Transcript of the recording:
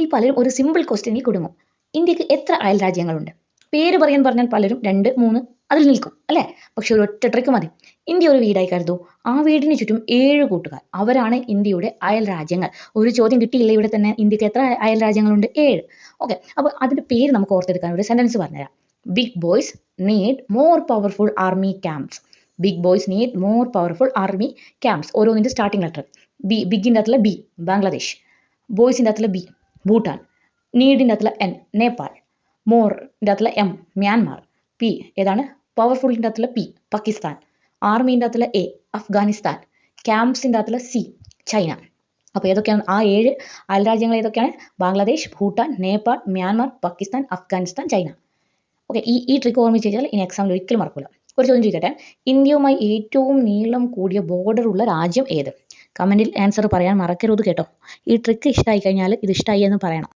നമ്മളിൽ പലരും ഒരു സിമ്പിൾ ക്വസ്റ്റ്യനിൽ കുടുങ്ങും. ഇന്ത്യക്ക് എത്ര അയൽ രാജ്യങ്ങളുണ്ട്? പേര് പറഞ്ഞാൽ പലരും 2, 3 അതിൽ നിൽക്കും അല്ലേ? പക്ഷെ ഒരു ഒറ്റ ട്രിക്ക് മതി. ഇന്ത്യ ഒരു വീടായി കരുതൂ. ആ വീടിന് ചുറ്റും 7 കൂട്ടുകാർ. അവരാണ് ഇന്ത്യയുടെ അയൽ രാജ്യങ്ങൾ. ഒരു ചോദ്യം കിട്ടിയില്ല ഇവിടെ തന്നെ. ഇന്ത്യക്ക് എത്ര അയൽ രാജ്യങ്ങളുണ്ട്? 7. ഓക്കെ, അപ്പോൾ അതിന്റെ പേര് നമുക്ക് ഓർത്തെടുക്കാൻ ഒരു സെന്റൻസ് പറഞ്ഞുതരാം. Big boys need more powerful army camps. Big boys need more powerful army camps. ഓരോന്നിന്റെ സ്റ്റാർട്ടിംഗ് ലെറ്റർ. ബിഗിൻ്റെ അകത്തുള്ള ബി ബാംഗ്ലാദേശ്, ബോയ്സിൻ്റെ അകത്തുള്ള ബി ഭൂട്ടാൻ, നീഡിൻ്റെ അകത്തുള്ള എൻ നേപ്പാൾ, മോറിൻ്റെ അകത്തുള്ള എം മ്യാൻമാർ, പി ഏതാണ് പവർഫുള്ളിൻ്റെ അകത്തുള്ള പി പാകിസ്ഥാൻ, ആർമീൻ്റെ അകത്തുള്ള എ അഫ്ഗാനിസ്ഥാൻ, ക്യാമ്പ്സിൻ്റെ അകത്തുള്ള സി ചൈന. അപ്പോൾ ഏതൊക്കെയാണ് ആ 7 അയൽരാജ്യങ്ങൾ? ഏതൊക്കെയാണ്? Bangladesh, Bhutan, Nepal, Myanmar, Pakistan, Afghanistan, China. Okay, ഈ ട്രിക്ക് ഓർമ്മിച്ച് വെച്ചാൽ ഇനി എക്സാമിൽ ഒരിക്കലും മറക്കില്ല. ഒരു ചോദ്യം ചോദിക്കട്ടെ, ഇന്ത്യയുമായി ഏറ്റവും നീളം കൂടിയ ബോർഡർ ഉള്ള രാജ്യം ഏത്? കമൻറ്റിൽ ആൻസർ പറയാൻ മറക്കരുത് കേട്ടോ. ഈ ട്രിക്ക് ഇഷ്ടമായി കഴിഞ്ഞാൽ ഇത് ഇഷ്ടമായി എന്ന് പറയണം.